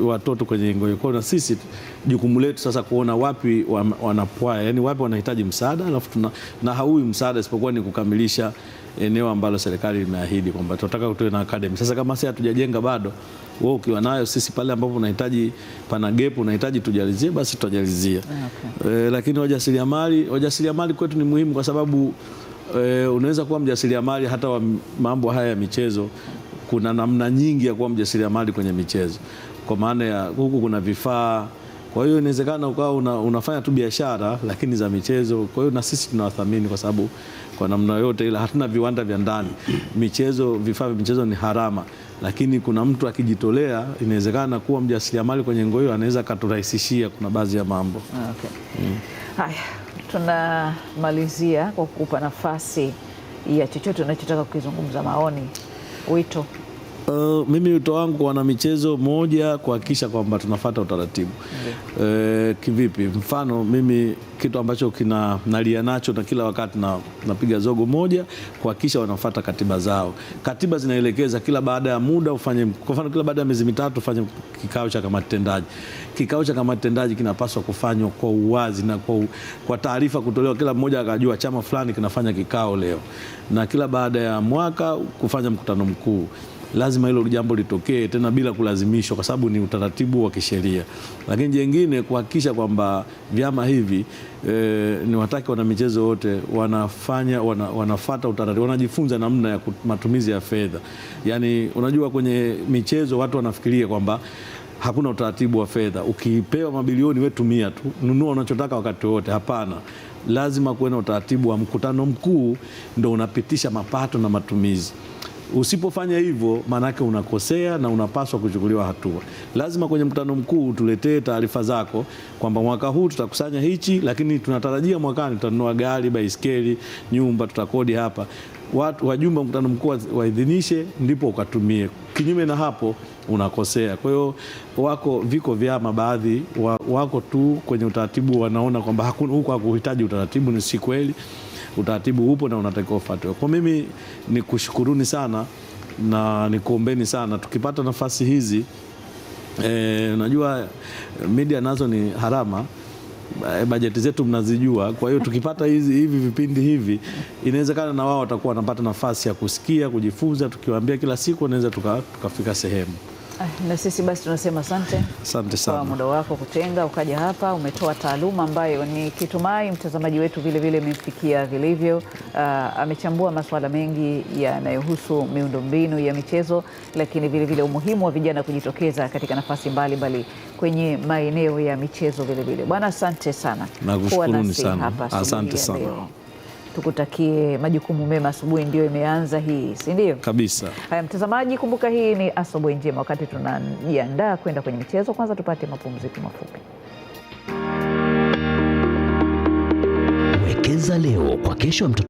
watoto kwenye ngoyo. Kwa sisi jukumu letu sasa kuona wapi wanapwaya, yani wapi wanahitaji msaada, alafu na haui msaada isipokuwa ni kukamilisha eneo ambalo serikali imeahidi kwamba tunataka kutoa na academy. Sasa kama sisi hatujajenga bado, wewe ukiwa nayo, sisi pale ambapo unahitaji pana gap unahitaji tujalizie, basi tutajalizia. Lakini wajasiriamali kwetu ni muhimu kwa sababu unaweza kuwa mjasiriamali hata wa mambo haya ya michezo. Kuna namna nyingi ya kuwa mjasiriamali kwenye michezo, kwa maana ya huku kuna vifaa. Kwa hiyo inawezekana ukawa unafanya tu biashara lakini za michezo. Kwa hiyo na sisi tunawathamini kwa sababu kwa namna yote ila hatuna viwanda vya ndani. Vifaa vya michezo ni harama, lakini kuna mtu akijitolea inawezekana kuwa mjasiriamali kwenye ngoyo anaweza katurahisishia kuna baadhi ya mambo. Haya, tunamalizia kwa kukupa nafasi ya chochote unachotaka kukizungumza, maoni, wito. Mimi wito wangu kwa wana michezo, moja, kuhakikisha kwamba tunafuata utaratibu. Kivipi? Mfano mimi kitu ambacho nalia nacho na kila wakati napiga zogo, moja, kuhakikisha wanafuata katiba zao. Katiba zinaelekeza kila baada ya muda ufanye, kwa mfano kila baada ya miezi mitatu ufanye kikao cha kamati tendaji. Kikao cha kamati tendaji kinapaswa kufanywa kwa uwazi na kwa taarifa kutolewa, kila mmoja akajua chama fulani kinafanya kikao leo, na kila baada ya mwaka kufanya mkutano mkuu. Lazima hilo jambo litokee tena bila kulazimishwa, kwa sababu ni utaratibu wa kisheria. Lakini jengine kuhakikisha kwamba vyama hivi ni wataki wana michezo wote wanafuata utaratibu, wanajifunza namna ya matumizi ya fedha. Yani unajua kwenye michezo watu wanafikiria kwamba hakuna utaratibu wa fedha. Ukipewa mabilioni wewe tumia tu, nunua unachotaka wakati wote. Hapana. Lazima kuwe na utaratibu wa mkutano mkuu ndio unapitisha mapato na matumizi. Usipofanya hivyo maanake unakosea na unapaswa kuchukuliwa hatua. Lazima kwenye mkutano mkuu tuletee taarifa zako kwamba mwaka huu tutakusanya hichi, lakini tunatarajia mwakani tutanunua gari, baiskeli, nyumba, tutakodi hapa. Wajumbe wa mkutano mkuu waidhinishe, ndipo ukatumie. Kinyume na hapo unakosea. Kwa hiyo viko vyama baadhi wako tu kwenye utaratibu, wanaona kwamba huko hakuhitaji utaratibu. Ni si kweli. Utaratibu upo na unatakiwa ufuatwe. Kwa mimi ni kushukuruni sana na nikuombeni sana, tukipata nafasi hizi najua media nazo ni harama, bajeti zetu mnazijua. Kwa hiyo tukipata hivi vipindi hivi, inawezekana na wao watakuwa wanapata nafasi ya kusikia, kujifunza. Tukiwaambia kila siku wanaweza tukafika sehemu. Na sisi basi tunasema asante sana kwa muda wako kutenga ukaja hapa. Umetoa taaluma ambayo ni kitumai mtazamaji wetu vile vile imemfikia vilivyo. Amechambua masuala mengi yanayohusu miundombinu ya michezo, lakini vile vile umuhimu wa vijana kujitokeza katika nafasi mbalimbali kwenye maeneo ya michezo vile vile. Bwana, asante sana. Nakushukuruni sana. Asante sana. Tukutakie majukumu mema. Asubuhi ndio imeanza hii, si ndio? Kabisa. Haya mtazamaji, kumbuka hii ni Asubuhi Njema. Wakati tunajiandaa kwenda kwenye michezo, kwanza tupate mapumziko mafupi. Wekeza leo kwa kesho ya mtoto